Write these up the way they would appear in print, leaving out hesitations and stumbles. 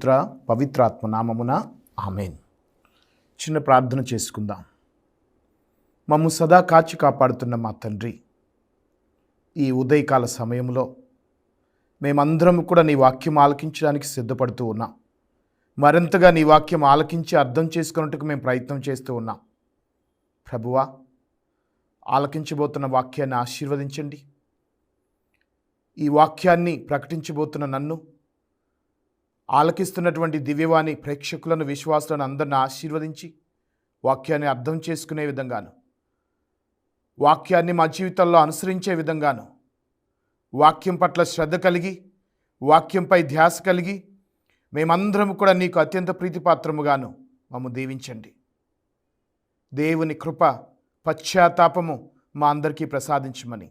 పుత్ర పవిత్రాత్మ నామమున ఆమేన్. చిన్న ప్రార్థన చేసుకుందాం. మమ్ము సదా కాచి కాపాడుతున్న మా తండ్రి, ఈ ఉదయకాల సమయంలో మేమందరం కూడా నీ వాక్యం ఆలకించడానికి సిద్ధపడుతూ ఉన్నాం. మరింతగా నీ వాక్యం ఆలకించి అర్థం చేసుకున్నట్టుకు మేము ప్రయత్నం చేస్తూ ఉన్నాం. ప్రభువా, ఆలకించబోతున్న వాక్యాన్ని ఆశీర్వదించండి. ఈ వాక్యాన్ని ప్రకటించబోతున్న నన్ను, ఆలకిస్తున్నటువంటి దివ్యవాణి ప్రేక్షకులను, విశ్వాసులను అందరిని ఆశీర్వదించి వాక్యాన్ని అర్థం చేసుకునే విధంగాను, వాక్యాన్ని మా జీవితంలో అనుసరించే విధంగాను, వాక్యం పట్ల శ్రద్ధ కలిగి, వాక్యంపై ధ్యాస కలిగి మేమందరం కూడా నీకు అత్యంత ప్రీతిపాత్రముగాను మమ్ము దీవించండి. దేవుని కృప, పశ్చాత్తాపము మా అందరికీ ప్రసాదించమని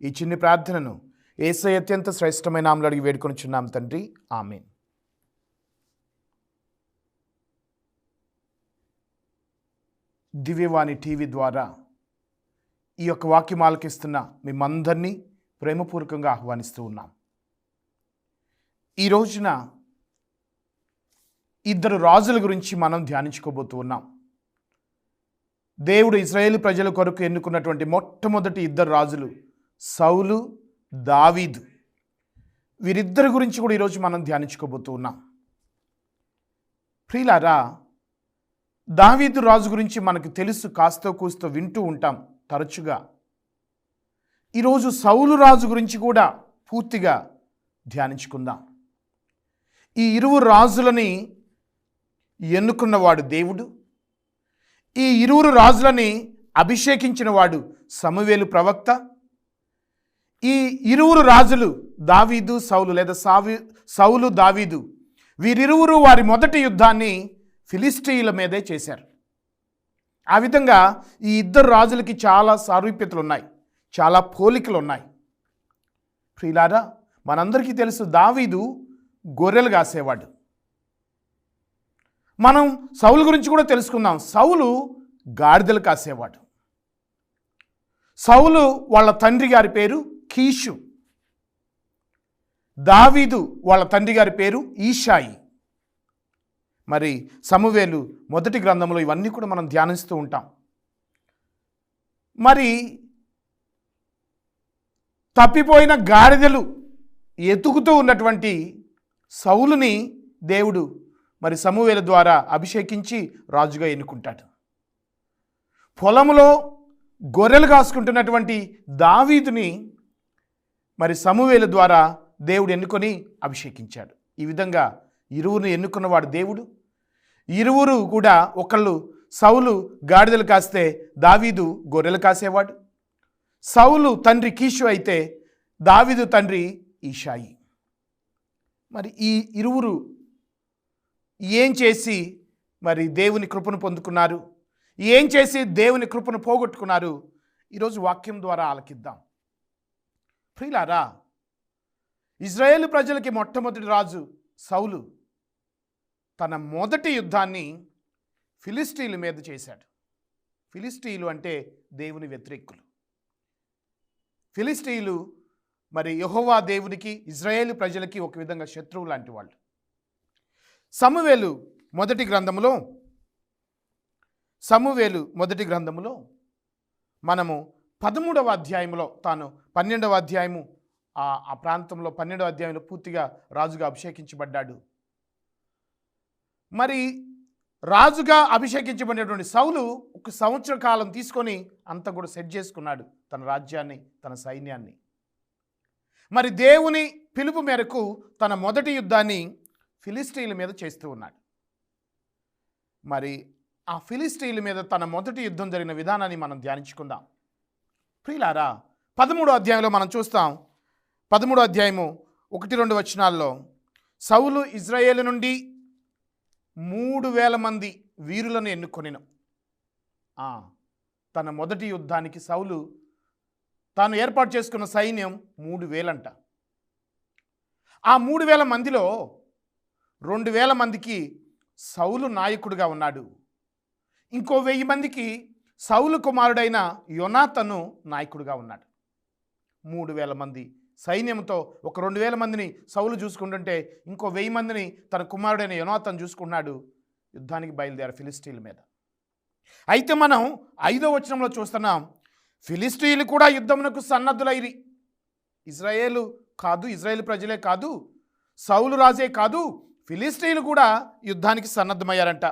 ఈ చిన్ని ప్రార్థనను యేసయ్య అత్యంత శ్రేష్టమైన నామములో అడిగి వేడుకొనుచున్నాం తండ్రి, ఆమేన్. దివ్యవాణి టీవీ ద్వారా ఈ యొక్క వాక్యం ఆలకిస్తున్న మేమందరినీ ప్రేమపూర్వకంగా ఆహ్వానిస్తూ ఉన్నాం. ఈ రోజున ఇద్దరు రాజుల గురించి మనం ధ్యానించుకోబోతూ ఉన్నాం. దేవుడు ఇశ్రాయేలు ప్రజల కొరకు ఎన్నుకున్నటువంటి మొట్టమొదటి ఇద్దరు రాజులు సౌలు, దావీదు. వీరిద్దరి గురించి కూడా ఈరోజు మనం ధ్యానించుకోబోతూ ఉన్నాం. ప్రియులారా, దావీదు రాజు గురించి మనకు తెలుసు, కాస్తో కూస్తో వింటూ ఉంటాం తరచుగా. ఈరోజు సౌలు రాజు గురించి కూడా పూర్తిగా ధ్యానించుకుందాం. ఈ ఇరువురు రాజులని ఎన్నుకున్నవాడు దేవుడు. ఈ ఇరువురు రాజులని అభిషేకించిన వాడు సమూయేలు ప్రవక్త. ఈ ఇరువురు రాజులు దావీదు, సౌలు లేదా సౌలు, దావీదు, వీరిరువురు వారి మొదటి యుద్ధాన్ని ఫిలిష్తీయుల మీదే చేశారు. ఆ విధంగా ఈ ఇద్దరు రాజులకి చాలా సారూప్యతలు ఉన్నాయి, చాలా పోలికలు ఉన్నాయి. ప్రియులారా, మనందరికీ తెలుసు దావీదు గొర్రెలు కాసేవాడు. మనం సౌలు గురించి కూడా తెలుసుకుందాం. సౌలు గాడిదలు కాసేవాడు. సౌలు వాళ్ళ తండ్రి గారి పేరు కీషు. దావీదు వాళ్ళ తండ్రి గారి పేరు ఈషాయి. మరి సమూయేలు మొదటి గ్రంథంలో ఇవన్నీ కూడా మనం ధ్యానిస్తూ ఉంటాం. మరి తప్పిపోయిన గాడిదలు ఎతుకుతూ ఉన్నటువంటి సౌలుని దేవుడు మరి సమూయేలు ద్వారా అభిషేకించి రాజుగా ఎన్నుకుంటాడు. పొలంలో గొర్రెలు కాసుకుంటున్నటువంటి దావీదుని మరి సమూయేలు ద్వారా దేవుడు ఎన్నుకొని అభిషేకించాడు. ఈ విధంగా ఇరువురిని ఎన్నుకున్నవాడు దేవుడు. ఇరువురు కూడా, ఒకళ్ళు సౌలు గాడిదలు కాస్తే దావీదు గొర్రెలు కాసేవాడు. సౌలు తండ్రి కీషు అయితే దావీదు తండ్రి ఈషాయి. మరి ఈ ఇరువురు ఏం చేసి మరి దేవుని కృపను పొందుకున్నారు, ఏం చేసి దేవుని కృపను పోగొట్టుకున్నారు, ఈరోజు వాక్యం ద్వారా ఆలకిద్దాం. ప్రియులారా, ఇశ్రాయేలు ప్రజలకి మొట్టమొదటి రాజు సౌలు తన మొదటి యుద్ధాన్ని ఫిలిష్తీయుల మీద చేశాడు. ఫిలిష్తీయులు అంటే దేవుని వ్యతిరేకులు. ఫిలిష్తీయులు మరి యెహోవా దేవునికి, ఇశ్రాయేలు ప్రజలకి ఒక విధంగా శత్రువు లాంటి వాళ్ళు. సమూయేలు మొదటి గ్రంథములో మనము 13వ అధ్యాయంలో, తాను 12వ అధ్యాయము ఆ ప్రాంతంలో 12వ అధ్యాయంలో పూర్తిగా రాజుగా అభిషేకించబడ్డాడు. మరి రాజుగా అభిషేకించబడినటువంటి సౌలు 1 సంవత్సర కాలం తీసుకొని అంతా కూడా సెట్ చేసుకున్నాడు తన రాజ్యాన్ని, తన సైన్యాన్ని. మరి దేవుని పిలుపు మేరకు తన మొదటి యుద్ధాన్ని ఫిలిష్తీయుల మీద చేస్తూ ఉన్నాడు. మరి ఆ ఫిలిష్తీయుల మీద తన మొదటి యుద్ధం జరిగిన విధానాన్ని మనం ధ్యానించుకుందాం. ప్రియులారా, 13వ అధ్యాయంలో మనం చూస్తాం. 13వ అధ్యాయము 1-2 వచనాల్లో సౌలు ఇశ్రాయేలు నుండి 3000 మంది వీరులను ఎన్నుకొనెను. తన మొదటి యుద్ధానికి సౌలు తాను ఏర్పాటు చేసుకున్న సైన్యం 3000 అంట. ఆ 3000 మందిలో 2000 మందికి సౌలు నాయకుడిగా ఉన్నాడు. ఇంకో 1000 మందికి సౌలు కుమారుడైన యోనాతను నాయకుడిగా ఉన్నాడు. 3000 మంది సైన్యంతో ఒక 2000 మందిని సౌలు చూసుకుంటుంటే ఇంకో 1000 మందిని తన కుమారుడైన యోనాతాను చూసుకున్నాడు. యుద్ధానికి బయలుదేరారు ఫిలిష్తీయుల మీద. అయితే మనం 5వ వచనంలో చూస్తున్నాం, ఫిలిష్తీయులు కూడా యుద్ధమునకు సన్నద్ధులైరి. ఇజ్రాయేలు కాదు, ఇజ్రాయేల్ ప్రజలే కాదు, సౌలు రాజే కాదు, ఫిలిష్తీయులు కూడా యుద్ధానికి సన్నద్ధమయ్యారంట.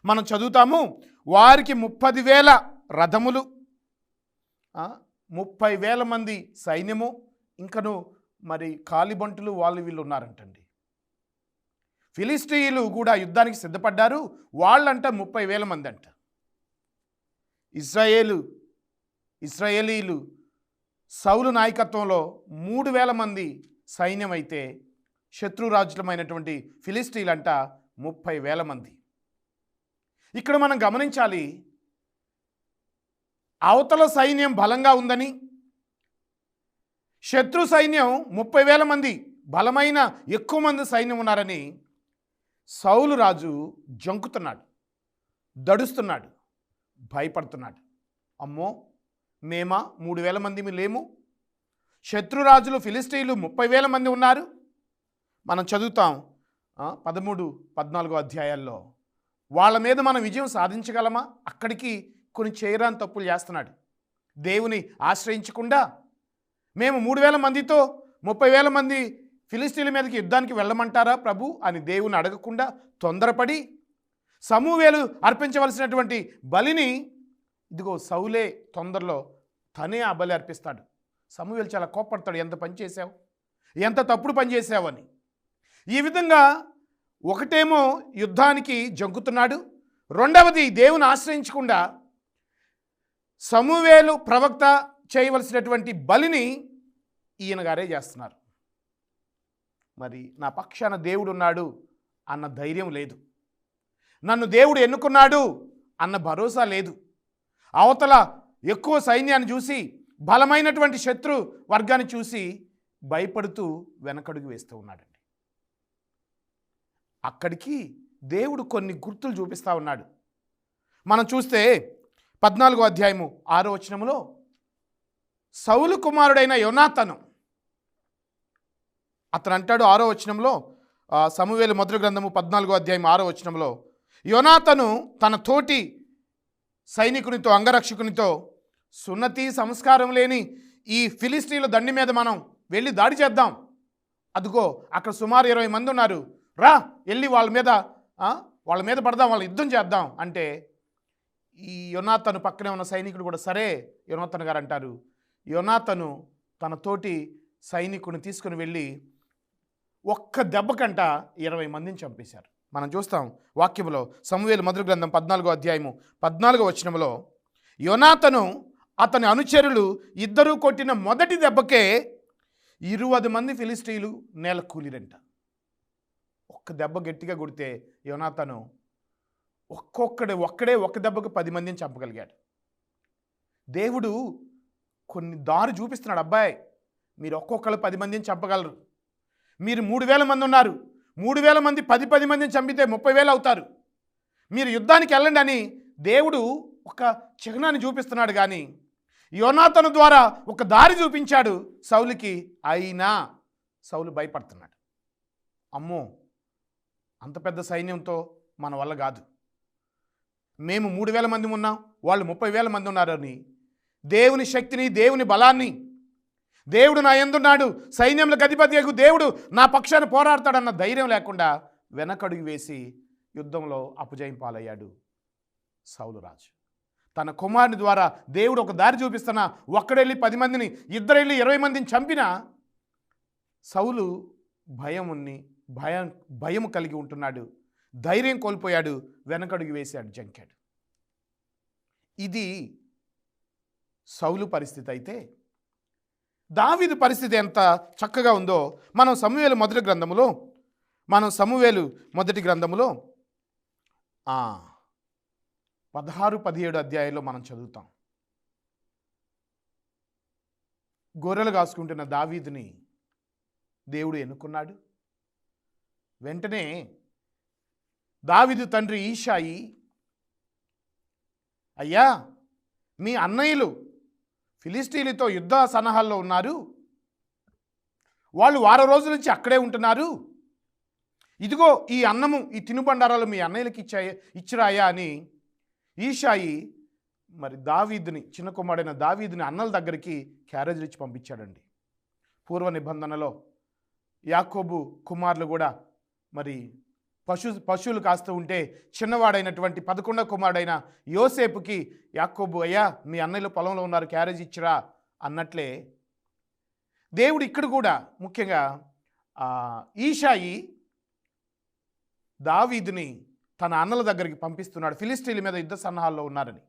మనం చదువుతాము, వారికి 30,000 రథములు, 30,000 మంది సైన్యము, ఇంకను మరి కాలిబంటులు వాళ్ళు వీళ్ళు ఉన్నారంటండి. ఫిలిష్తీయులు కూడా యుద్ధానికి సిద్ధపడ్డారు. వాళ్ళంట 30,000 మంది అంట. ఇశ్రాయేలీలు సౌలు నాయకత్వంలో 3,000 మంది సైన్యం అయితే శత్రురాజ్యమైనటువంటి ఫిలిష్తీయులంట 30,000 మంది. ఇక్కడ మనం గమనించాలి, అవతల సైన్యం బలంగా ఉందని, శత్రు సైన్యం 30,000 మంది బలమైన ఎక్కువ మంది సైన్యం ఉన్నారని సౌలు రాజు జంకుతున్నాడు, దడుస్తున్నాడు, భయపడుతున్నాడు. అమ్మో, మేమా 3,000 మంది లేము, శత్రురాజులు ఫిలిష్తీయులు 30,000 మంది ఉన్నారు. మనం చదువుతాం 13, 14 అధ్యాయాల్లో వాళ్ళ మీద మనం విజయం సాధించగలమా? అక్కడికి కొన్ని చేయరాని తప్పులు చేస్తున్నాడు. దేవుని ఆశ్రయించకుండా మేము 3,000 మందితో 30,000 మంది ఫిలిష్తీయుల మీదకి యుద్ధానికి వెళ్ళమంటారా ప్రభు అని దేవుని అడగకుండా తొందరపడి సమూయేలు అర్పించవలసినటువంటి బలిని ఇదిగో సౌలే తొందరలో తనే ఆ బలి అర్పిస్తాడు. సమూయేలు చాలా కోపడతాడు, ఎంత పని చేశావు, ఎంత తప్పుడు పని చేశావని. ఈ విధంగా ఒకటేమో యుద్ధానికి జంకుతున్నాడు, రెండవది దేవుని ఆశ్రయించకుండా సమూయేలు ప్రవక్త చేయవలసినటువంటి బలిని ఈయన గారే చేస్తున్నారు. మరి నా పక్షాన దేవుడు ఉన్నాడు అన్న ధైర్యం లేదు, నన్ను దేవుడు ఎన్నుకున్నాడు అన్న భరోసా లేదు. అవతల ఎక్కువ సైన్యాన్ని చూసి, బలమైనటువంటి శత్రు వర్గాన్ని చూసి భయపడుతూ వెనకడుగు వేస్తూ ఉన్నాడండి. అక్కడికి దేవుడు కొన్ని గుర్తులు చూపిస్తూ ఉన్నాడు. మనం చూస్తే 14వ అధ్యాయము 6వ వచనములో సౌలు కుమారుడైన యోనాతాను అతను అంటాడు, 6వ వచనంలో, సమూయేలు మొదటి గ్రంథము 14వ అధ్యాయం 6వ వచనంలో, యోనాతాను తన తోటి సైనికునితో, అంగరక్షకునితో, సున్నతి సంస్కారం లేని ఈ ఫిలిష్తీయుల దండి మీద మనం వెళ్ళి దాడి చేద్దాం, అదిగో అక్కడ సుమారు 20 మంది ఉన్నారు, రా వెళ్ళి వాళ్ళ మీద పడదాం, వాళ్ళ యుద్ధం చేద్దాం అంటే ఈ యోనాతాను పక్కనే ఉన్న సైనికుడు కూడా సరే యోనాతాను గారు అంటారు. యోనాతాను తన తోటి సైనికుని తీసుకుని వెళ్ళి ఒక్క దెబ్బకంట 20 మందిని చంపేశారు. మనం చూస్తాం వాక్యంలో, సమూయేలు మొదటి గ్రంథం 14వ అధ్యాయము 14వ వచనంలో, యోనాతాను అతని అనుచరులు ఇద్దరూ కొట్టిన మొదటి దెబ్బకే 20 మంది ఫిలిష్తీయులు నేల కూలిరంట. ఒక్క దెబ్బ గట్టిగా కొడితే యోనాతాను ఒక్కడే ఒక్క దెబ్బకు 10 మందిని చంపగలిగాడు. దేవుడు కొన్ని దారి చూపిస్తున్నాడు, అబ్బాయి మీరు ఒక్కొక్కరు 10 మందిని చంపగలరు, మీరు 3,000 మంది ఉన్నారు, 3,000 మంది 10 మందిని చంపితే 30,000 అవుతారు, మీరు యుద్ధానికి వెళ్ళండి అని దేవుడు ఒక చిహ్నాన్ని చూపిస్తున్నాడు. కానీ యోనాతాను ద్వారా ఒక దారి చూపించాడు సౌలుకి. అయినా సౌలు భయపడుతున్నాడు, అమ్మో అంత పెద్ద సైన్యంతో మన వల్ల కాదు, మేము 3,000 మంది ఉన్నాం, వాళ్ళు 30,000 మంది ఉన్నారని దేవుని శక్తిని, దేవుని బలాన్ని, దేవుడు నా యందున్నాడు, సైన్యంలోకి అధిపతియగు దేవుడు నా పక్షాన పోరాడతాడన్న ధైర్యం లేకుండా వెనకడుగు వేసి యుద్ధంలో అపజయం పాలయ్యాడు సౌలు రాజు. తన కుమారుని ద్వారా దేవుడు ఒక దారి చూపిస్తున్నా ఒక్కడెళ్ళి 10 మందిని, ఇద్దరెళ్ళి 20 మందిని చంపినా సౌలు భయం కలిగి ఉంటున్నాడు, ధైర్యం కోల్పోయాడు, వెనకడుగు వేశాడు, జంకాడు. ఇది సౌలు పరిస్థితి. అయితే దావీదు పరిస్థితి ఎంత చక్కగా ఉందో మనం సమూయేలు మొదటి గ్రంథములో 16, 17 అధ్యాయాల్లో మనం చదువుతాం. గొర్రెలు కాసుకుంటున్న దావీదుని దేవుడు ఎన్నుకున్నాడు. వెంటనే దావీదు తండ్రి ఈషాయి, అయ్యా మీ అన్నయ్యలు ఫిలిష్తీయులతో యుద్ధ సన్నాహాల్లో ఉన్నారు, వాళ్ళు వారం రోజుల నుంచి అక్కడే ఉంటున్నారు. ఇదిగో ఈ అన్నము, ఈ తినుబండారాలు మీ అన్నయ్యలకి ఇచ్చిరాయా అని ఈషాయి మరి దావీదుని, చిన్న కుమారుడైన దావీదుని అన్నల దగ్గరికి క్యారేజీలు ఇచ్చి పంపించాడండి. పూర్వ నిబంధనలో యాకోబు కుమారులు కూడా మరి పశువులు కాస్తూ ఉంటే చిన్నవాడైనటువంటి 11వ కుమారుడైన యోసేపుకి యాకోబు, అయ్యా మీ అన్నయ్యలు పొలంలో ఉన్నారు, క్యారేజ్ ఇచ్చిరా అన్నట్లే దేవుడు ఇక్కడ కూడా ముఖ్యంగా ఈషాయి దావీదుని తన అన్నల దగ్గరికి పంపిస్తున్నాడు, ఫిలిష్తీయుల మీద యుద్ధ సన్నాహాల్లో ఉన్నారని.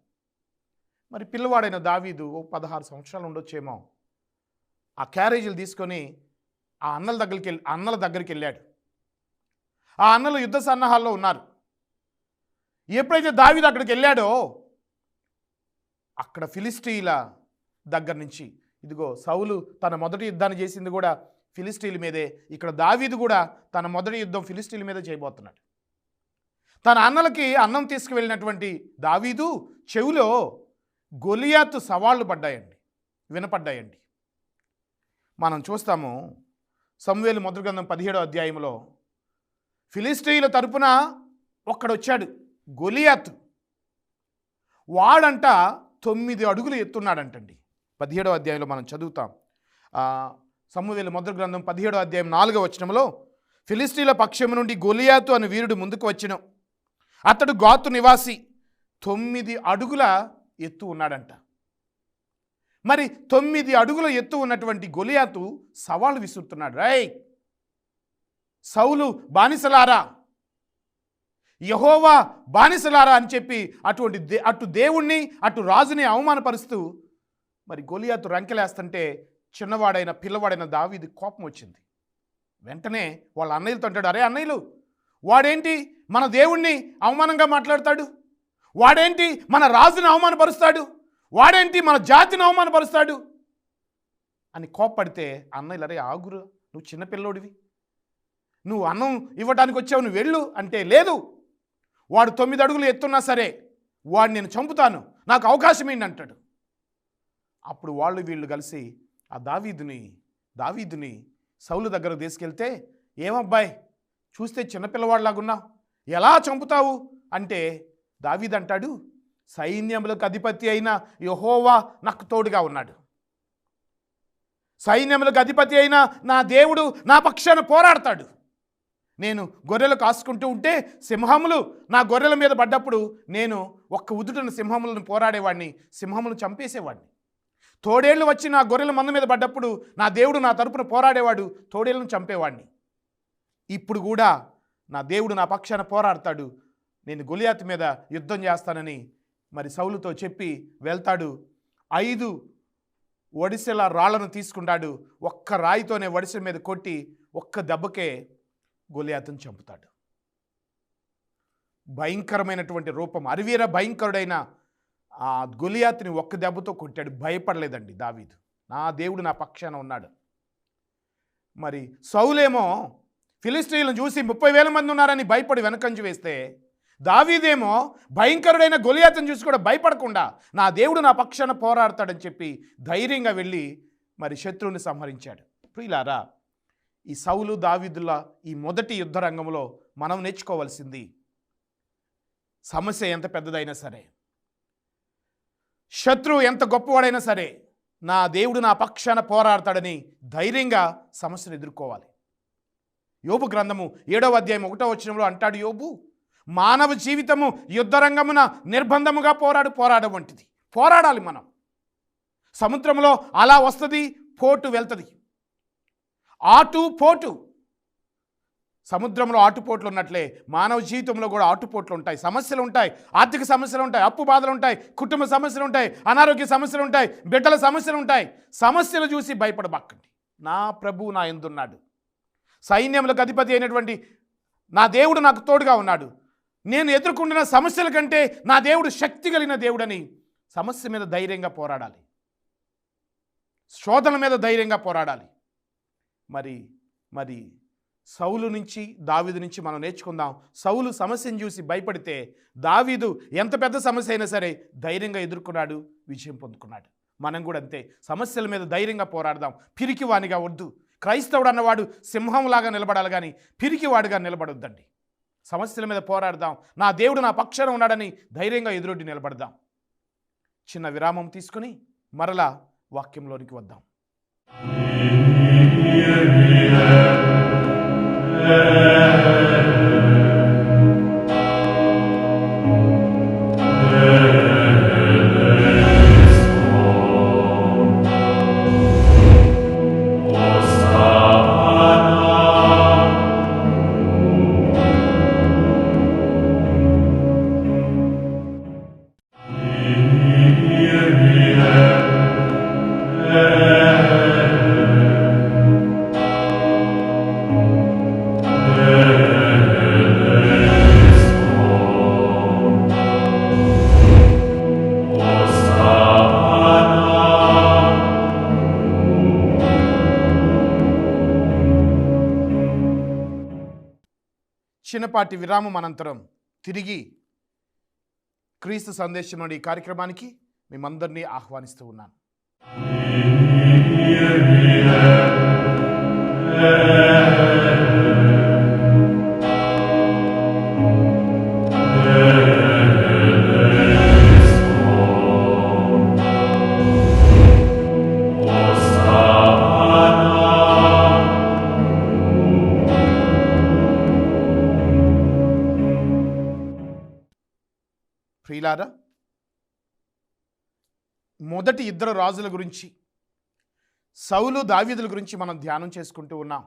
మరి పిల్లవాడైన దావీదు 16 సంవత్సరాలు ఉండొచ్చేమో, ఆ క్యారేజీలు తీసుకొని ఆ అన్నల దగ్గరికి వెళ్ళాడు. ఆ అన్నలు యుద్ధ సన్నాహాల్లో ఉన్నారు. ఎప్పుడైతే దావీదు అక్కడికి వెళ్ళాడో అక్కడ ఫిలిష్తీయుల దగ్గర నుంచి, ఇదిగో సౌలు తన మొదటి యుద్ధాన్ని చేసింది కూడా ఫిలిష్తీయుల మీదే, ఇక్కడ దావీదు కూడా తన మొదటి యుద్ధం ఫిలిష్తీయుల మీదే చేయబోతున్నాడు. తన అన్నలకి అన్నం తీసుకువెళ్ళినటువంటి దావీదు చెవిలో గొలియాతు సవాళ్ళు వినపడ్డాయండి. మనం చూస్తాము సమూయేలు మొదటి గ్రంథం 17వ అధ్యాయంలో ఫిలిష్తీయుల తరపున ఒక్కడొచ్చాడు, గొలియాతు. వాడంట 9 అడుగులు ఎత్తున్నాడంటండి. 17వ అధ్యాయంలో మనం చదువుతాం. సమూయేలు మొదటి గ్రంథం 17వ అధ్యాయం 4వ వచనంలో, ఫిలిష్తీయుల పక్షము నుండి గొలియాతు అనే వీరుడు ముందుకు వచ్చెను. అతడు గాతు నివాసి, 9 అడుగుల ఎత్తు ఉన్నాడంట. మరి 9 అడుగుల ఎత్తు ఉన్నటువంటి గొలియాతు సవాలు విసురుతున్నాడు. రేయ్ సౌలు బానిసలారా, యెహోవా బానిసలారా అని చెప్పి అటు దేవుణ్ణి అటు రాజుని అవమానపరుస్తూ మరి గొలియాతు రంకెలేస్తుంటే పిల్లవాడైన దావీదు కోపం వచ్చింది. వెంటనే వాళ్ళ అన్నయ్యలతో అంటాడు, అరే అన్నయ్యలు, వాడేంటి మన దేవుణ్ణి అవమానంగా మాట్లాడతాడు, వాడేంటి మన రాజుని అవమానపరుస్తాడు, వాడేంటి మన జాతిని అవమానపరుస్తాడు అని కోప్పడితే, అన్నయ్యలు అరే ఆగురు, నువ్వు చిన్నపిల్లోడివి, నువ్వు అన్నం ఇవ్వడానికి వచ్చావు, నువ్వు వెళ్ళు అంటే, లేదు వాడు 9 అడుగులు ఎత్తున్నా సరే వాడు నేను చంపుతాను, నాకు అవకాశం ఏంటి అంటాడు. అప్పుడు వీళ్ళు కలిసి ఆ దావీదుని సౌలు దగ్గరకు తీసుకెళ్తే, ఏమబ్బాయి చూస్తే చిన్నపిల్లవాడిలాగున్నావు, ఎలా చంపుతావు అంటే దావీదు అంటాడు, సైన్యములకు అధిపతి అయిన యెహోవా నాకు తోడుగా ఉన్నాడు, సైన్యములకు అధిపతి అయిన నా దేవుడు నా పక్షాన పోరాడతాడు. నేను గొర్రెలు కాసుకుంటూ ఉంటే సింహములు నా గొర్రెల మీద పడ్డప్పుడు నేను ఒక్క ఉదుటను సింహములను పోరాడేవాడిని, సింహములను చంపేసేవాడిని. తోడేళ్ళు వచ్చి నా గొర్రెల మంద మీద పడ్డప్పుడు నా దేవుడు నా తరపున పోరాడేవాడు, తోడేళ్ళను చంపేవాడిని. ఇప్పుడు కూడా నా దేవుడు నా పక్షాన పోరాడతాడు, నేను గొలియాతు మీద యుద్ధం చేస్తానని మరి సౌలుతో చెప్పి వెళ్తాడు. 5 ఒడిసెల రాళ్లను తీసుకుంటాడు, ఒక్క రాయితోనే ఒడిసెల మీద కొట్టి ఒక్క దెబ్బకే గొలియాతును చంపుతాడు. భయంకరమైనటువంటి రూపం, అరివీర భయంకరుడైన ఆ గొలియాతుని ఒక్క దెబ్బతో కొట్టాడు. భయపడలేదండి దావీదు, నా దేవుడు నా పక్షాన ఉన్నాడు. మరి సౌలేమో ఫిలిష్తీయులను చూసి 30,000 మంది ఉన్నారని భయపడి వెనకంజు వేస్తే, దావీదేమో భయంకరుడైన గొలియాతును చూసి కూడా భయపడకుండా నా దేవుడు నా పక్షాన పోరాడతాడని చెప్పి ధైర్యంగా వెళ్ళి మరి శత్రువుని సంహరించాడు. ప్రియులారా, ఈ సౌలు దావీదుల ఈ మొదటి యుద్ధ రంగంలో మనం నేర్చుకోవాల్సింది, సమస్య ఎంత పెద్దదైనా సరే, శత్రువు ఎంత గొప్పవాడైనా సరే, నా దేవుడు నా పక్షాన పోరాడతాడని ధైర్యంగా సమస్యను ఎదుర్కోవాలి. యోబు గ్రంథము 7వ అధ్యాయం 1వ వచనంలో అంటాడు యోబు, మానవ జీవితము యుద్ధరంగమున నిర్బంధముగా పోరాడ వంటిది. పోరాడాలి మనం. సముద్రంలో అలా వస్తుంది, పోటు వెళ్తుంది, ఆటుపోటు. సముద్రంలో ఆటుపోట్లు ఉన్నట్లే మానవ జీవితంలో కూడా ఆటుపోట్లు ఉంటాయి, సమస్యలు ఉంటాయి, ఆర్థిక సమస్యలు ఉంటాయి, అప్పు బాధలు ఉంటాయి, కుటుంబ సమస్యలు ఉంటాయి, అనారోగ్య సమస్యలు ఉంటాయి, బిడ్డల సమస్యలు ఉంటాయి. సమస్యలు చూసి భయపడబాకండి, నా ప్రభువు నా యందున్నాడు, సైన్యములకు అధిపతి అయినటువంటి నా దేవుడు నాకు తోడుగా ఉన్నాడు, నేను ఎదుర్కొంటున్న సమస్యల కంటే నా దేవుడు శక్తి కలిగిన దేవుడని సమస్య మీద ధైర్యంగా పోరాడాలి, శోధన మీద ధైర్యంగా పోరాడాలి. మరి సౌలు నుంచి దావీదు నుంచి మనం నేర్చుకుందాం. సౌలు సమస్యను చూసి భయపడితే దావీదు ఎంత పెద్ద సమస్య అయినా సరే ధైర్యంగా ఎదుర్కొన్నాడు, విజయం పొందుకున్నాడు. మనం కూడా అంతే, సమస్యల మీద ధైర్యంగా పోరాడదాం, పిరికివానిగా వద్దు, క్రైస్తవుడు అన్నవాడు సింహంలాగా నిలబడాలి కానీ పిరికివాడుగా నిలబడొద్దండి. సమస్యల మీద పోరాడదాం. నా దేవుడు నా పక్షాన ఉన్నాడని ధైర్యంగా ఎదురొడ్డి నిలబడదాం. చిన్న విరామం తీసుకుని మరలా వాక్యంలోనికి వద్దాం. చిన్నపాటి విరామం అనంతరం తిరిగి క్రీస్తు సందేశం నుండి ఈ కార్యక్రమానికి మేమందరినీ ఆహ్వానిస్తూ ఉన్నాను. ప్రియులారా, మొదటి ఇద్దరు రాజుల గురించి, సౌలు దావీదుల గురించి మనం ధ్యానం చేసుకుంటూ ఉన్నాం.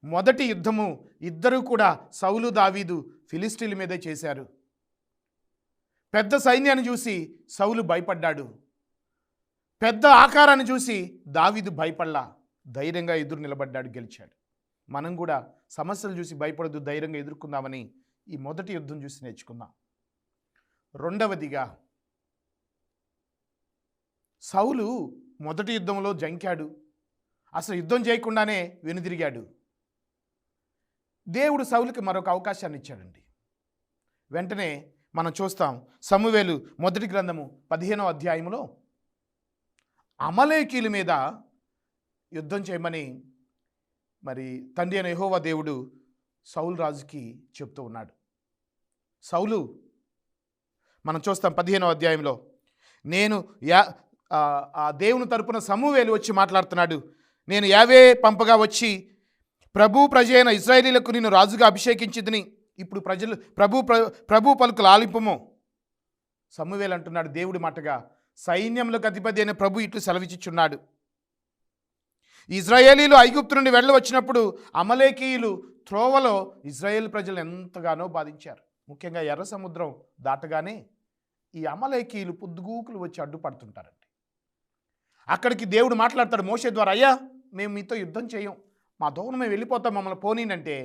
మొదటి యుద్ధము ఇద్దరు కూడా సౌలు దావీదు ఫిలిస్టీల మీదే చేశారు. పెద్ద సైన్యాన్ని చూసి సౌలు భయపడ్డాడు. పెద్ద ఆకారాన్ని చూసి దావీదు భయపడలా, ధైర్యంగా ఎదురు నిలబడ్డాడు, గెలిచాడు. మనం కూడా సమస్యలు చూసి భయపడద్దు, ధైర్యంగా ఎదుర్కొందామని ఈ మొదటి యుద్ధం చూసి నేర్చుకుందాం. రెండవదిగా, సౌలు మొదటి యుద్ధంలో జంకాడు. అసలు యుద్ధం చేయకుండానే వెనుదిరిగాడు. దేవుడు సౌలుకి మరొక అవకాశాన్ని ఇచ్చాడండి. వెంటనే మనం చూస్తాం, సమూయేలు మొదటి గ్రంథము 15వ అధ్యాయంలో అమలేకీల మీద యుద్ధం చేయమని మరి తండ్రి అయిన యెహోవా దేవుడు సౌలు రాజుకి చెప్తూ ఉన్నాడు. సౌలు మనం చూస్తాం 15వ అధ్యాయంలో, నేను ఆ దేవుని తరపున సమూయేలు వచ్చి మాట్లాడుతున్నాడు. నేను యావే పంపగా వచ్చి ప్రజ అయిన ఇశ్రాయేలీలకు నేను రాజుగా అభిషేకించిదిని. ఇప్పుడు ప్రజలు ప్రభు పలుకులు ఆలింపము. సమూయేలు అంటున్నాడు దేవుడి మాటగా, సైన్యములకు అధిపతి అయిన ప్రభు ఇట్లు సెలవిచ్చుచున్నాడు, ఇశ్రాయేలీలు ఐగుప్తు నుండి వెళ్ళి వచ్చినప్పుడు అమలేకీయులు త్రోవలో ఇశ్రాయేల్ ప్రజలు ఎంతగానో బాధించారు. ముఖ్యంగా ఎర్ర సముద్రం దాటగానే ఈ అమలేకీయులు పొద్దుగూకులు వచ్చి అడ్డుపడుతుంటారండి. అక్కడికి దేవుడు మాట్లాడతాడు మోషే ద్వారా, అయ్యా మేము మీతో యుద్ధం చేయం, మా దోవన మేము వెళ్ళిపోతాం, మమ్మల్ని పోనీనంటే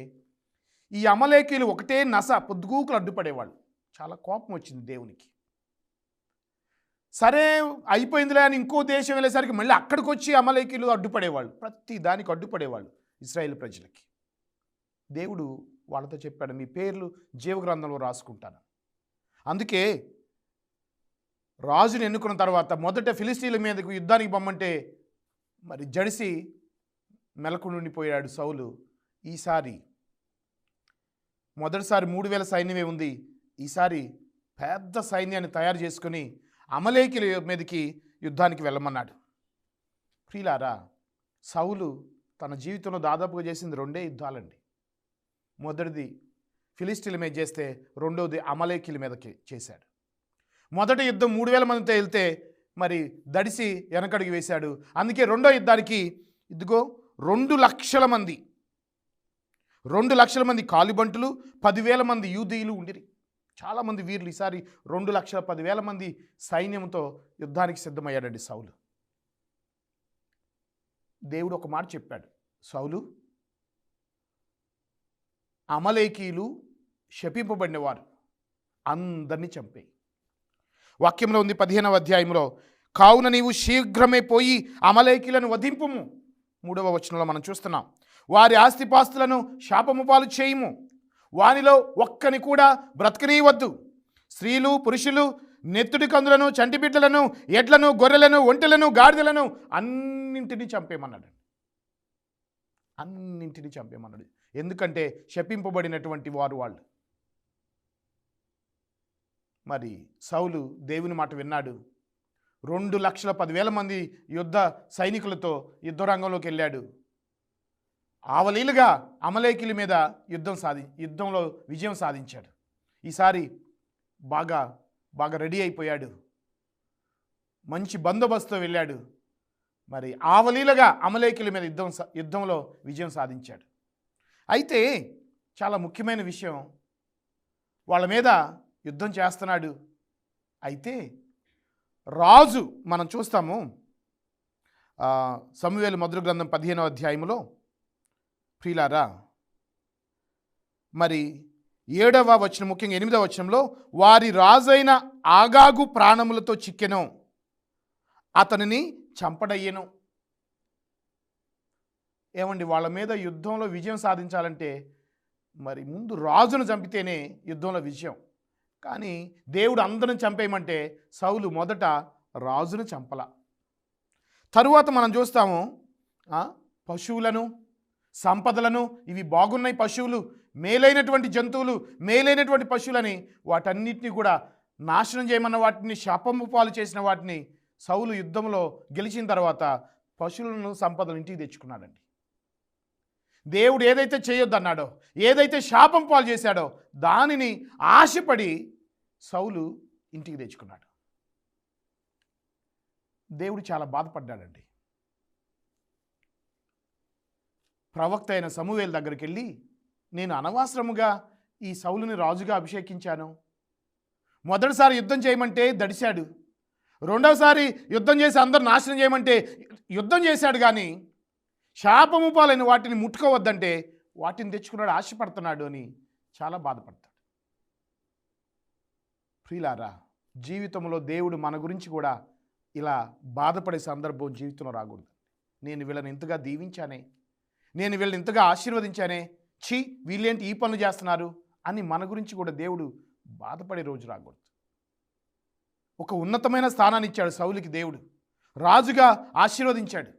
ఈ అమలేకీయులు ఒకటే నస పొద్దుగూకులు అడ్డుపడేవాళ్ళు. చాలా కోపం వచ్చింది దేవునికి. సరే అయిపోయిందిలే అని ఇంకో దేశం వెళ్ళేసరికి మళ్ళీ అక్కడికి వచ్చి అమలేకీయులు అడ్డుపడేవాళ్ళు, ప్రతి దానికి అడ్డుపడేవాళ్ళు ఇశ్రాయేల్ ప్రజలకి. దేవుడు వాళ్ళతో చెప్పాడు, మీ పేర్లు జీవగ్రంథంలో రాసుకుంటాను. అందుకే రాజుని ఎన్నుకున్న తర్వాత మొదట ఫిలిస్తీన్ల మీదకు యుద్ధానికి పొమ్మంటే మరి జడిసి మెలకు నుండిపోయాడు సౌలు. ఈసారి మొదటిసారి 3000 సైన్యమే ఉంది. ఈసారి పెద్ద సైన్యాన్ని తయారు చేసుకుని అమలేకీయుల మీదకి యుద్ధానికి వెళ్ళమన్నాడు. ప్రియులారా, సౌలు తన జీవితంలో దాదాపుగా చేసింది 2 యుద్ధాలండి. మొదటిది ఫిలిస్తీన్ల మీద చేస్తే, రెండవది అమలేకీయుల మీదకి చేశాడు. మొదటి యుద్ధం 3000 మందితో వెళ్తే మరి దడిసి వెనకడికి వేశాడు. అందుకే రెండో యుద్ధానికి ఇదిగో 2 లక్షల మంది కాలిబంటులు, 10,000 మంది యూదీయులు ఉండిరి. చాలామంది వీరులు. ఈసారి 2,10,000 మంది సైన్యంతో యుద్ధానికి సిద్ధమయ్యాడండి సౌలు. దేవుడు ఒక మాట చెప్పాడు, సౌలు, అమలేకీయులు శపింపబడినవారు, అందరినీ చంపేయి. వాక్యంలో ఉంది 15వ అధ్యాయంలో, కావున నీవు శీఘ్రమే పోయి అమలేకీయులను వధింపుము. 3వ వచనంలో మనం చూస్తున్నాం, వారి ఆస్తిపాస్తులను శాపము పాలు చేయుము, వానిలో ఒక్కని కూడా బ్రతకనీయవద్దు, స్త్రీలు పురుషులు నెత్తుడి కందులను చంటిబిడ్డలను ఎడ్లను గొర్రెలను ఒంటెలను గాడిదలను అన్నింటినీ చంపేయమన్నాడు. అన్నింటినీ చంపేమన్నాడు. ఎందుకంటే శపింపబడినటువంటి వారు వాళ్ళు. మరి సౌలు దేవుని మాట విన్నాడు. 2,10,000 మంది యుద్ధ సైనికులతో యుద్ధ రంగంలోకి వెళ్ళాడు. ఆవలీలుగా అమలేకీల మీద యుద్ధంలో విజయం సాధించాడు. ఈసారి బాగా రెడీ అయిపోయాడు. మంచి బందోబస్తుతో వెళ్ళాడు. మరి ఆవలీలుగా అమలేకీల మీద యుద్ధంలో విజయం సాధించాడు. అయితే చాలా ముఖ్యమైన విషయం, వాళ్ళ మీద యుద్ధం చేస్తున్నాడు. అయితే రాజు మనం చూస్తాము సమూయేలు మొదటి గ్రంథం 15వ అధ్యాయంలో ప్రియులారా, మరి 7వ వచనం, ముఖ్యంగా 8వ వచనంలో, వారి రాజైన ఆగాగు ప్రాణములతో చిక్కెను, అతనిని చంపడయ్యెను. ఏమండి, వాళ్ళ మీద యుద్ధంలో విజయం సాధించాలంటే మరి ముందు రాజును చంపితేనే యుద్ధంలో విజయం. కానీ దేవుడు అందరిని చంపేయమంటే సౌలు మొదట రాజును చంపల. తరువాత మనం చూస్తాము పశువులను, సంపదలను, ఇవి బాగున్నాయి పశువులు, మేలైనటువంటి జంతువులు, మేలైనటువంటి పశువులని వాటన్నిటిని కూడా నాశనం చేయమన్న వాటిని, శాపము పాలు చేసిన వాటిని సౌలు యుద్ధంలో గెలిచిన తర్వాత పశువులను, సంపదలు ఇంటికి తెచ్చుకున్నాడండి. దేవుడు ఏదైతే చేయొద్దన్నాడో, ఏదైతే శాపం పాలు చేశాడో దానిని ఆశపడి సౌలు ఇంటికి తెచ్చుకున్నాడు. దేవుడు చాలా బాధపడ్డాడండి. ప్రవక్త అయిన సమూయేలు దగ్గరికి వెళ్ళి, నేను అనవసరముగా ఈ సౌలుని రాజుగా అభిషేకించాను. మొదటిసారి యుద్ధం చేయమంటే దడిశాడు, రెండవసారి యుద్ధం చేసి అందరు నాశనం చేయమంటే యుద్ధం చేశాడు. కానీ శాపము పాలైన వాటిని ముట్టుకోవద్దంటే వాటిని తెచ్చుకున్నాడు, ఆశపడుతున్నాడు అని చాలా బాధపడతాడు. ప్రియులారా, జీవితంలో దేవుడు మన గురించి కూడా ఇలా బాధపడే సందర్భం జీవితంలో రాకూడదు. నేను వీళ్ళని ఇంతగా దీవించానే, నేను వీళ్ళని ఇంతగా ఆశీర్వదించానే, వీళ్ళేంటి ఈ పనులు చేస్తున్నారు అని మన గురించి కూడా దేవుడు బాధపడే రోజు రాకూడదు. ఒక ఉన్నతమైన స్థానాన్ని ఇచ్చాడు సౌలుకి దేవుడు, రాజుగా ఆశీర్వదించాడు.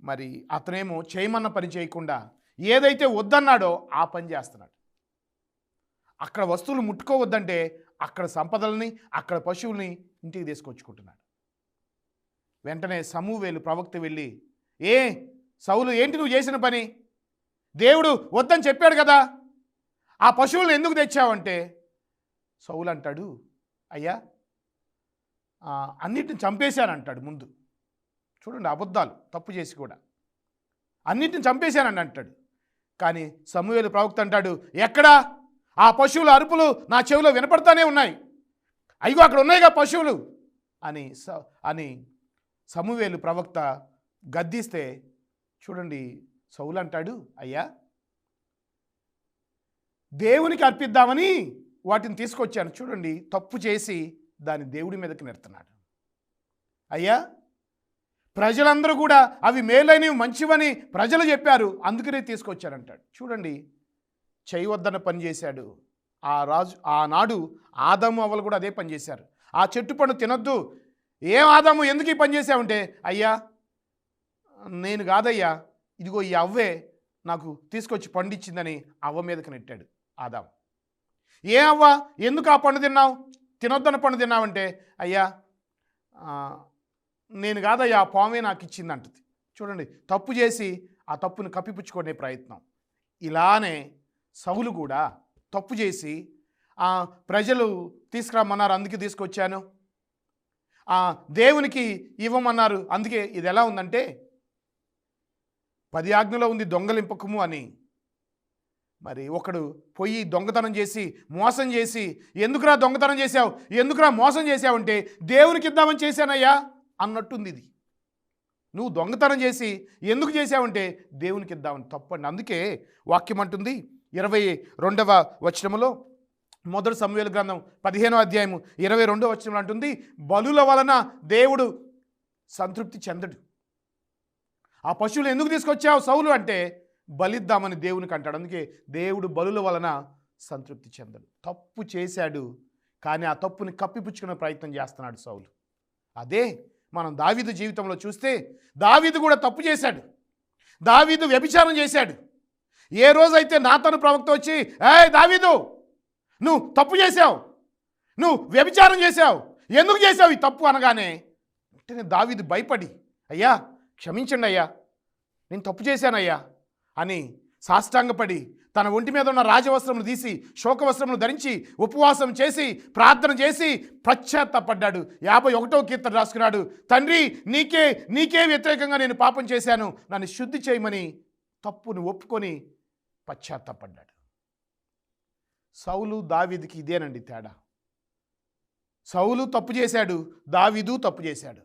మరి అతనేమో చేయమన్న పని చేయకుండా ఏదైతే వద్దన్నాడో ఆ పని చేస్తున్నాడు. అక్కడ వస్తువులు ముట్టుకోవద్దంటే అక్కడ సంపదలని, అక్కడ పశువుల్ని ఇంటికి తీసుకొచ్చుకుంటున్నాడు. వెంటనే సమూయేలు ప్రవక్త వెళ్ళి, సౌలు ఏంటి నువ్వు చేసిన పని? దేవుడు వద్దని చెప్పాడు కదా, ఆ పశువులను ఎందుకు తెచ్చావంటే సౌలు అంటాడు, అయ్యా అన్నిటిని చంపేశానంటాడు. ముందు చూడండి, అబద్ధాలు, తప్పు చేసి కూడా అన్నిటిని చంపేశానని అంటాడు. కానీ సమూయేలు ప్రవక్త అంటాడు, ఎక్కడా? ఆ పశువుల అరుపులు నా చెవిలో వినపడతానే ఉన్నాయి, అయ్యో అక్కడ ఉన్నాయిగా పశువులు అని సమూయేలు ప్రవక్త గద్దిస్తే చూడండి, సౌలు అంటాడు, అయ్యా దేవునికి అర్పిద్దామని వాటిని తీసుకొచ్చాను. చూడండి, తప్పు చేసి దాన్ని దేవుడి మీదకి నెడుతున్నాడు. అయ్యా ప్రజలందరూ కూడా అవి మేలైనవి, మంచివని ప్రజలు చెప్పారు, అందుకనే తీసుకొచ్చారంటాడు. చూడండి, చేయవద్దన్న పని చేశాడు ఆనాడు. ఆదాము అవ్వలు కూడా అదే పని చేశారు. ఆ చెట్టు పండు తినొద్దు, ఏం ఆదాము ఎందుకు ఈ పని చేశావంటే, అయ్యా నేను కాదయ్యా, ఇదిగో ఈ అవ్వే నాకు తీసుకొచ్చి పండిచ్చిందని అవ్వ మీదకి నెట్టాడు ఆదాము. ఏ అవ్వ, ఎందుకు ఆ పండు తిన్నావు, తినొద్దన్న పండు తిన్నావంటే, అయ్యా నేను కాదయ్యా, ఆ పామే నాకు ఇచ్చింది అంటుంది. చూడండి, తప్పు చేసి ఆ తప్పును కప్పిపుచ్చుకునే ప్రయత్నం. ఇలానే సౌలు కూడా తప్పు చేసి ప్రజలు తీసుకురమ్మన్నారు, అందుకే తీసుకొచ్చాను, దేవునికి ఇవ్వమన్నారు, అందుకే. ఇది ఎలా ఉందంటే 10 ఆజ్ఞలో ఉంది దొంగలింపకము అని. మరి ఒకడు పోయి దొంగతనం చేసి మోసం చేసి, ఎందుకురా దొంగతనం చేశావు, ఎందుకురా మోసం చేశావంటే, దేవునికి ఇద్దామని చేశానయ్యా అన్నట్టుంది. ఇది నువ్వు దొంగతనం చేసి ఎందుకు చేశావంటే దేవునికి ఇద్దామని. తప్పండి. అందుకే వాక్యం అంటుంది 22వ వచనములో, మొదటి సమూయేలు గ్రంథం 15వ అధ్యాయము 22వ వచనంలో అంటుంది, బలుల వలన దేవుడు సంతృప్తి చెందడు. ఆ పశువులు ఎందుకు తీసుకొచ్చావు సౌలు అంటే, బలిద్దామని దేవునికి అంటాడు. అందుకే దేవుడు బలుల వలన సంతృప్తి చెందడు. తప్పు చేశాడు, కానీ ఆ తప్పుని కప్పిపుచ్చుకునే ప్రయత్నం చేస్తున్నాడు సౌలు. అదే మనం దావీదు జీవితంలో చూస్తే, దావీదు కూడా తప్పు చేశాడు. దావీదు వ్యభిచారం చేశాడు. ఏ రోజైతే నాతాను ప్రవక్త వచ్చి, దావీదు, నువ్వు తప్పు చేశావు, నువ్వు వ్యభిచారం చేశావు, ఎందుకు చేశావు ఈ తప్పు అనగానే వెంటనే దావీదు భయపడి, అయ్యా క్షమించండి అయ్యా, నేను తప్పు చేశానయ్యా అని సాష్టాంగపడి తన ఒంటి మీద ఉన్న రాజవస్త్రమును తీసి శోకవస్త్రమును ధరించి ఉపవాసం చేసి ప్రార్థన చేసి పశ్చాత్తాపడ్డాడు. 51వ కీర్తన రాసుకున్నాడు, తండ్రి నీకే వ్యతిరేకంగా నేను పాపం చేశాను, నన్ను శుద్ధి చేయమని తప్పును ఒప్పుకొని పశ్చాత్తాపడ్డాడు. సౌలు దావీదుకి ఇదేనండి తేడా. సౌలు తప్పు చేశాడు, దావీదు తప్పు చేశాడు.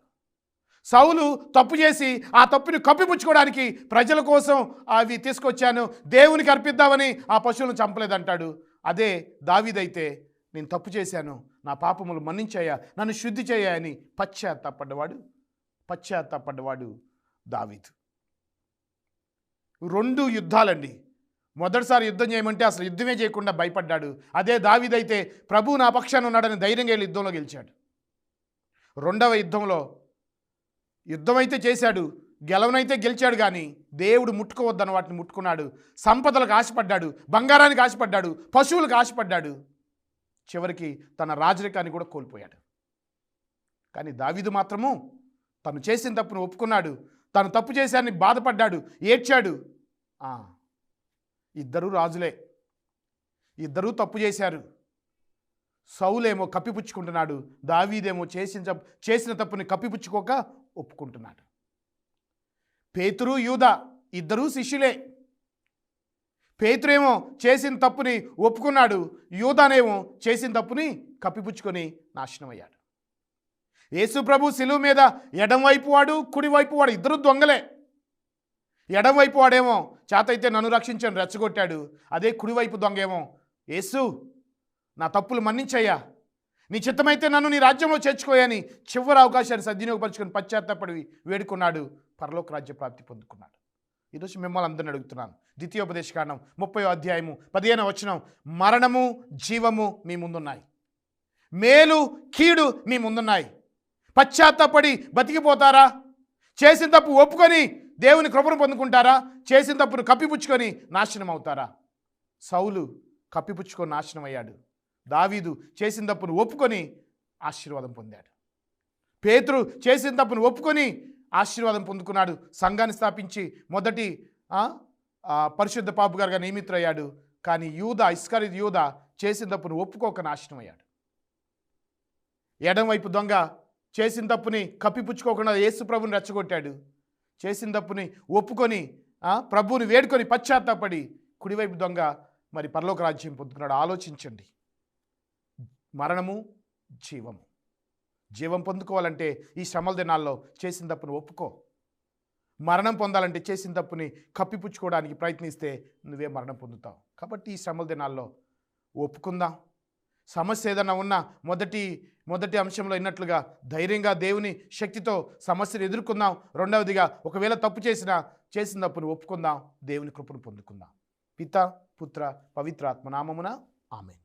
సౌలు తప్పు చేసి ఆ తప్పుని కప్పిపుచ్చుకోవడానికి ప్రజల కోసం అవి తీసుకొచ్చాను, దేవునికి అర్పిద్దామని ఆ పశువులను చంపలేదంటాడు. అదే దావీదైతే నేను తప్పు చేశాను, నా పాపములు మన్నించాయా, నన్ను శుద్ధి చేయాలని పశ్చాత్తాపడ్డవాడు దావీదు. 2 యుద్ధాలండి. మొదటిసారి యుద్ధం చేయమంటే అసలు యుద్ధమే చేయకుండా భయపడ్డాడు. అదే దావీదైతే ప్రభు నా పక్షాన ఉన్నాడని ధైర్యంగా వెళ్ళి యుద్ధంలో గెలిచాడు. 2వ యుద్ధంలో యుద్ధమైతే చేశాడు, గెలవనైతే గెలిచాడు, కానీ దేవుడు ముట్టుకోవద్దన్న వాటిని ముట్టుకున్నాడు. సంపదలకు ఆశపడ్డాడు, బంగారానికి ఆశపడ్డాడు, పశువులకు ఆశపడ్డాడు. చివరికి తన రాజరికాన్ని కూడా కోల్పోయాడు. కానీ దావీదు మాత్రము తను చేసిన తప్పును ఒప్పుకున్నాడు, తను తప్పు చేశానని బాధపడ్డాడు, ఏడ్చాడు. ఇద్దరు రాజులే, ఇద్దరూ తప్పు చేశారు. సౌలేమో కప్పిపుచ్చుకుంటున్నాడు, దావీదేమో చేసిన తప్పుని కప్పిపుచ్చుకోక ఒప్పుకుంటున్నాడు. పేతురు యూదా ఇద్దరూ శిష్యులే. పేతురేమో చేసిన తప్పుని ఒప్పుకున్నాడు, యూదానేమో చేసిన తప్పుని కప్పిపుచ్చుకొని నాశనమయ్యాడు. యేసు ప్రభు శిలువ మీద ఎడంవైపు వాడు కుడివైపు వాడు ఇద్దరు దొంగలే. ఎడంవైపు వాడేమో చేతైతే నన్ను రక్షించని రెచ్చగొట్టాడు, అదే కుడివైపు దొంగేమో యేసు నా తప్పులు మన్నించయ్యా, నీ చిత్తమైతే నన్ను నీ రాజ్యంలో చేర్చుకోయని చివరి అవకాశాన్ని సద్వినియోగపరుచుకొని పశ్చాత్తాపడి వేడుకున్నాడు, పరలోక రాజ్య ప్రాప్తి పొందుకున్నాడు. ఈరోజు మిమ్మల్ని అందరిని అడుగుతున్నాను, ద్వితీయోపదేశకాండం 30వ అధ్యాయము 15వ వచనం, మరణము జీవము మీ ముందున్నాయి, మేలు కీడు మీ ముందున్నాయి. పశ్చాత్తాపడి బతికిపోతారా? చేసిన తప్పు ఒప్పుకొని దేవుని కృపను పొందుకుంటారా? చేసిన తప్పును కప్పిపుచ్చుకొని నాశనం అవుతారా? సౌలు కప్పిపుచ్చుకొని నాశనం అయ్యాడు, దావీదు చేసిన తప్పును ఒప్పుకొని ఆశీర్వాదం పొందాడు. పేతురు చేసిన తప్పును ఒప్పుకొని ఆశీర్వాదం పొందుకున్నాడు, సంఘాన్ని స్థాపించి మొదటి పరిశుద్ధ పాపుగారుగా నియమితుడయ్యాడు. కానీ ఇస్కరియోతు యూదా చేసిన తప్పును ఒప్పుకోక నాశనం అయ్యాడు. ఎడంవైపు దొంగ చేసిన తప్పుని కప్పిపుచ్చుకోకుండా యేసు ప్రభుని రెచ్చగొట్టాడు, చేసిన తప్పుని ఒప్పుకొని ప్రభువుని వేడుకొని పశ్చాత్తాపడి కుడివైపు దొంగ మరి పరలోక రాజ్యం పొందుకున్నాడు. ఆలోచించండి, మరణము జీవము. జీవం పొందుకోవాలంటే ఈ శ్రమల దినాల్లో చేసిన తప్పును ఒప్పుకో. మరణం పొందాలంటే చేసిన తప్పుని కప్పిపుచ్చుకోవడానికి ప్రయత్నిస్తే నువ్వే మరణం పొందుతావు. కాబట్టి ఈ శ్రమల దినాల్లో ఒప్పుకుందాం. సమస్య ఏదైనా ఉన్నా మొదటి అంశంలో అయినట్లుగా ధైర్యంగా దేవుని శక్తితో సమస్యను ఎదుర్కొందాం. రెండవదిగా ఒకవేళ తప్పు చేసిన తప్పును ఒప్పుకుందాం, దేవుని కృపను పొందుకుందాం. పిత పుత్ర పవిత్ర ఆత్మ నామమున ఆమేన్.